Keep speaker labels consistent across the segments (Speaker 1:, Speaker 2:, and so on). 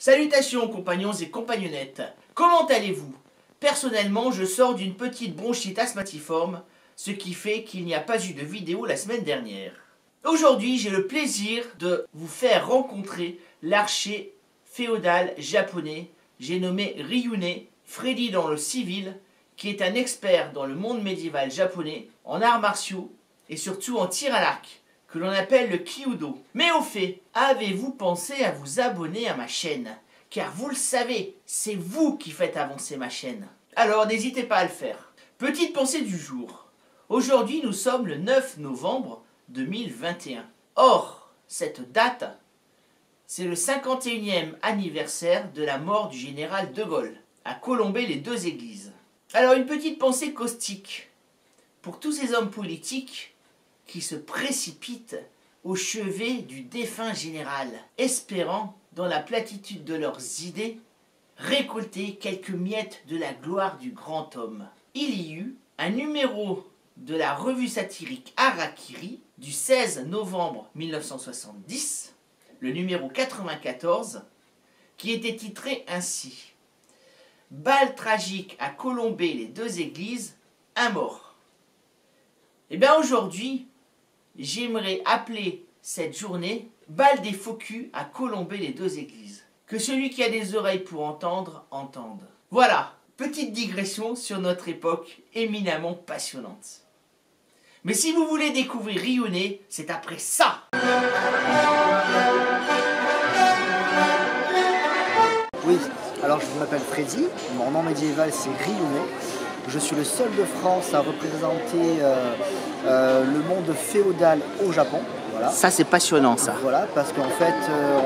Speaker 1: Salutations compagnons et compagnonnettes, comment allez-vous? Personnellement, je sors d'une petite bronchite asthmatiforme, ce qui fait qu'il n'y a pas eu de vidéo la semaine dernière. Aujourd'hui, j'ai le plaisir de vous faire rencontrer l'archer féodal japonais, j'ai nommé Ryune, Freddy dans le civil, qui est un expert dans le monde médiéval japonais, en arts martiaux et surtout en tir à l'arc, que l'on appelle le Kyudo. Mais au fait, avez-vous pensé à vous abonner à ma chaîne? Car vous le savez, c'est vous qui faites avancer ma chaîne. Alors n'hésitez pas à le faire. Petite pensée du jour. Aujourd'hui nous sommes le 9 novembre 2021. Or, cette date, c'est le 51e anniversaire de la mort du général de Gaulle, à Colombey-les-Deux-Églises. Alors une petite pensée caustique pour tous ces hommes politiques qui se précipitent au chevet du défunt général, espérant, dans la platitude de leurs idées, récolter quelques miettes de la gloire du grand homme. Il y eut un numéro de la revue satirique Harakiri du 16 novembre 1970, le numéro 94, qui était titré ainsi « Balle tragique à Colombey-les-Deux-Églises, un mort ». Et bien aujourd'hui, j'aimerais appeler cette journée « Balle des faux culs à Colombey-les-Deux-Églises ». Que celui qui a des oreilles pour entendre, entende. Voilà, petite digression sur notre époque éminemment passionnante. Mais si vous voulez découvrir Ryune, c'est après ça.
Speaker 2: Oui, alors je m'appelle Freddy, mon nom médiéval c'est Ryune. Je suis le seul de France à représenter le monde féodal au Japon. Voilà.
Speaker 1: Ça c'est passionnant ça.
Speaker 2: Voilà, parce qu'en fait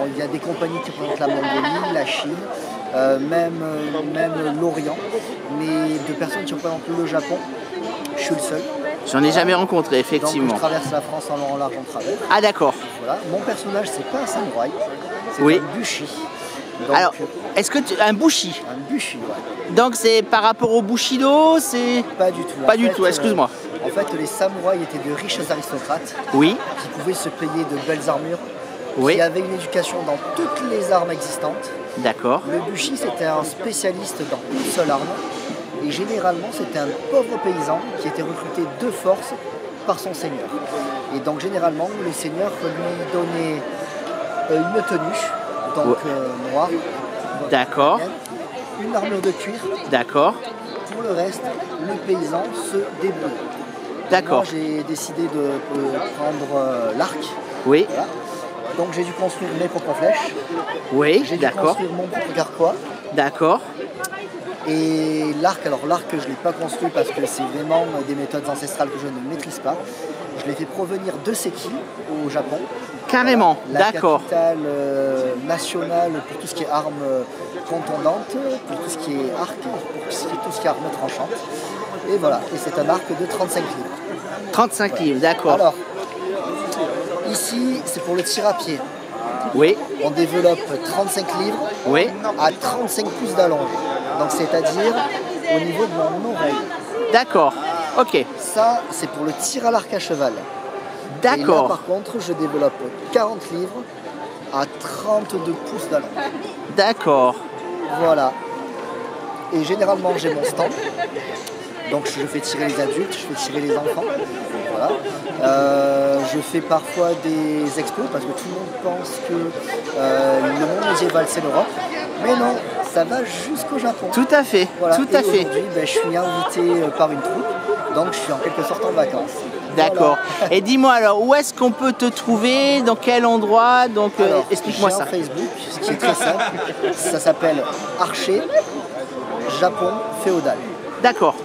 Speaker 2: il y a des compagnies qui représentent la Mongolie, la Chine, même l'Orient, mais de personnes qui représentent le Japon, je suis le seul.
Speaker 1: J'en ai jamais rencontré effectivement.
Speaker 2: Donc je traverse la France en long, en large, en travers.
Speaker 1: Ah d'accord.
Speaker 2: Voilà. Mon personnage c'est pas un samouraï, c'est
Speaker 1: oui.
Speaker 2: un bushi. Donc,
Speaker 1: alors, est-ce que un bushi?
Speaker 2: Un bushi, ouais.
Speaker 1: Donc c'est par rapport au bushido, c'est...
Speaker 2: Pas du tout.
Speaker 1: Pas du tout, excuse-moi.
Speaker 2: En fait, les samouraïs étaient de riches aristocrates.
Speaker 1: Oui.
Speaker 2: Qui pouvaient se payer de belles armures.
Speaker 1: Oui.
Speaker 2: Qui avaient une éducation dans toutes les armes existantes.
Speaker 1: D'accord.
Speaker 2: Le bushi, c'était un spécialiste dans une seule arme. Et généralement, c'était un pauvre paysan qui était recruté de force par son seigneur. Et donc, généralement, le seigneur lui donnait une tenue. Donc noir.
Speaker 1: D'accord.
Speaker 2: Une armure de cuir.
Speaker 1: D'accord.
Speaker 2: Pour le reste, le paysan se débrouille.
Speaker 1: D'accord.
Speaker 2: Moi, j'ai décidé de prendre l'arc.
Speaker 1: Oui.
Speaker 2: Voilà. Donc j'ai dû construire mes propres flèches.
Speaker 1: Oui,
Speaker 2: j'ai dû
Speaker 1: d'accord.
Speaker 2: construire mon propre carquois.
Speaker 1: D'accord.
Speaker 2: Et l'arc, alors l'arc je ne l'ai pas construit parce que c'est vraiment des méthodes ancestrales que je ne maîtrise pas. Je l'ai fait provenir de Seki au Japon.
Speaker 1: Carrément, d'accord.
Speaker 2: La capitale nationale pour tout ce qui est armes contondantes, pour tout ce qui est arc, pour tout ce qui est armes tranchantes. Et voilà, et c'est un arc de 35 livres.
Speaker 1: 35 voilà. Livres, d'accord.
Speaker 2: Alors, ici, c'est pour le tir à pied.
Speaker 1: Oui.
Speaker 2: On développe 35 livres
Speaker 1: oui.
Speaker 2: À 35 pouces d'allonge. Donc c'est-à-dire au niveau de mon oreille.
Speaker 1: D'accord, ok.
Speaker 2: Ça, c'est pour le tir à l'arc à cheval.
Speaker 1: D'accord.
Speaker 2: Et là, par contre, je développe 40 livres à 32 pouces d'allonge.
Speaker 1: D'accord.
Speaker 2: Voilà. Et généralement, j'ai mon stand. Donc, je fais tirer les adultes, je fais tirer les enfants. Voilà. Je fais parfois des expos parce que tout le monde pense que le monde médiéval, c'est l'Europe. Mais non, ça va jusqu'au Japon.
Speaker 1: Tout à fait. Voilà. Tout à fait.
Speaker 2: Aujourd'hui, je suis invité par une troupe. Donc, je suis en quelque sorte en vacances.
Speaker 1: D'accord. Voilà. Et dis-moi alors, où est-ce qu'on peut te trouver? Dans quel endroit? Donc, explique-moi ça.
Speaker 2: Sur Facebook, ce qui est très simple. Ça s'appelle Archer Japon Féodal.
Speaker 1: D'accord.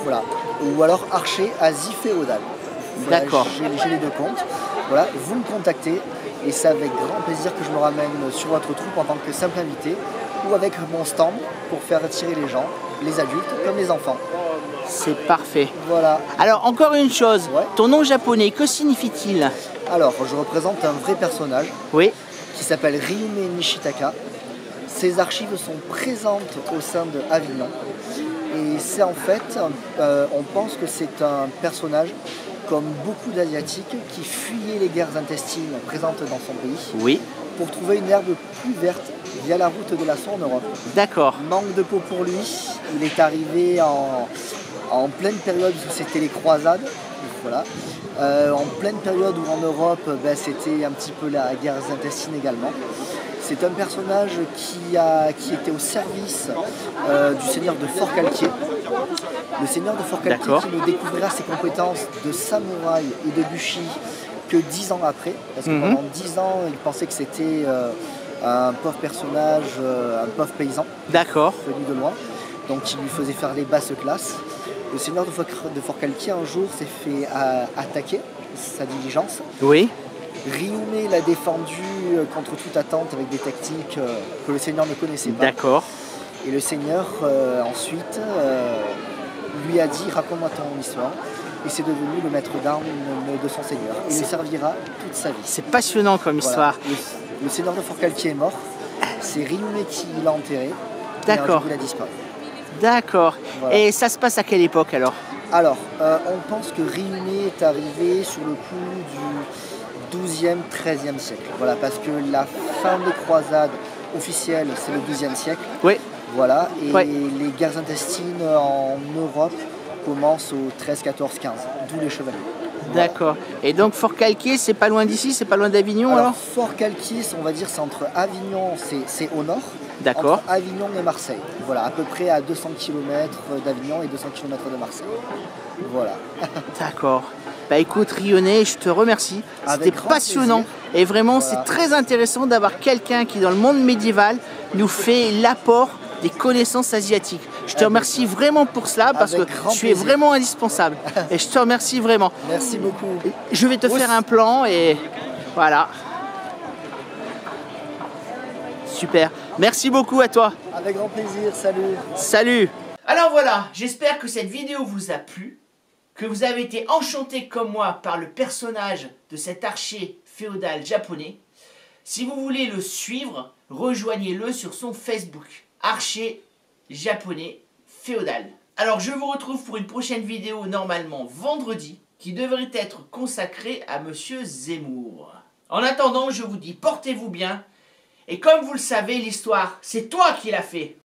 Speaker 2: Voilà. Ou alors Archer Asie Féodal. Voilà,
Speaker 1: d'accord.
Speaker 2: J'ai les deux comptes. Voilà, vous me contactez et c'est avec grand plaisir que je me ramène sur votre troupe en tant que simple invité ou avec mon stand pour faire tirer les gens, les adultes comme les enfants.
Speaker 1: C'est parfait.
Speaker 2: Voilà.
Speaker 1: Alors encore une chose, ouais. Ton nom japonais, que signifie-t-il?
Speaker 2: Alors je représente un vrai personnage.
Speaker 1: Oui.
Speaker 2: Qui s'appelle Ryune Nishitaka. Ses archives sont présentes au sein de Avignon. Et c'est en fait, on pense que c'est un personnage comme beaucoup d'Asiatiques qui fuyaient les guerres intestines présentes dans son pays.
Speaker 1: Oui.
Speaker 2: pour trouver une herbe plus verte via la route de la soie en Europe.
Speaker 1: D'accord.
Speaker 2: Manque de peau pour lui, il est arrivé en pleine période où c'était les croisades, voilà. En pleine période où en Europe c'était un petit peu la guerre intestine également. C'est un personnage qui était au service du seigneur de Forcalquier. Le seigneur de Forcalquier qui ne découvrira ses compétences de samouraï et de bushi que 10 ans après, parce que pendant 10 ans il pensait que c'était un pauvre personnage, un pauvre paysan venu de loin, donc il lui faisait faire les basses classes. Le seigneur de Forcalquier un jour s'est fait attaquer sa diligence.
Speaker 1: Oui.
Speaker 2: Ryume l'a défendu contre toute attente avec des tactiques que le seigneur ne connaissait pas.
Speaker 1: D'accord.
Speaker 2: Et le seigneur ensuite lui a dit raconte-moi ton histoire. Et c'est devenu le maître d'armes de son seigneur. Il le servira toute sa vie.
Speaker 1: C'est passionnant comme histoire.
Speaker 2: Le seigneur de Forcalquier est mort. C'est Ryume qui l'a enterré.
Speaker 1: D'accord.
Speaker 2: Il a disparu.
Speaker 1: D'accord. Voilà. Et ça se passe à quelle époque alors?
Speaker 2: Alors, on pense que Ryume est arrivé sur le coup du 12e, 13e siècle. Voilà, parce que la fin des croisades officielles, c'est le 12e siècle.
Speaker 1: Oui.
Speaker 2: Voilà, et les guerres intestines en Europe commencent au 13, 14, 15, d'où les chevaliers.
Speaker 1: D'accord. Voilà. Et donc Forcalquier, c'est pas loin d'ici, c'est pas loin d'Avignon alors?
Speaker 2: Forcalquier, on va dire, c'est entre Avignon, c'est au nord,
Speaker 1: entre
Speaker 2: Avignon et Marseille. Voilà, à peu près à 200 km d'Avignon et 200 km de Marseille. Voilà.
Speaker 1: D'accord. Bah écoute Rionnet, je te remercie. C'était passionnant.
Speaker 2: Plaisir.
Speaker 1: Et vraiment, c'est très intéressant d'avoir quelqu'un qui, dans le monde médiéval, nous fait l'apport des connaissances asiatiques. Je te remercie vraiment pour cela parce que tu es vraiment indispensable. Et je te remercie vraiment.
Speaker 2: Merci beaucoup.
Speaker 1: Je vais te faire un plan et voilà. Super. Merci beaucoup à toi.
Speaker 2: Avec grand plaisir. Salut.
Speaker 1: Salut. Alors voilà, j'espère que cette vidéo vous a plu, que vous avez été enchanté comme moi par le personnage de cet archer féodal japonais. Si vous voulez le suivre, rejoignez-le sur son Facebook. Archer japonais féodal. Alors je vous retrouve pour une prochaine vidéo normalement vendredi qui devrait être consacrée à Monsieur Zemmour. En attendant, je vous dis portez-vous bien et comme vous le savez, l'histoire, c'est toi qui l'as fait.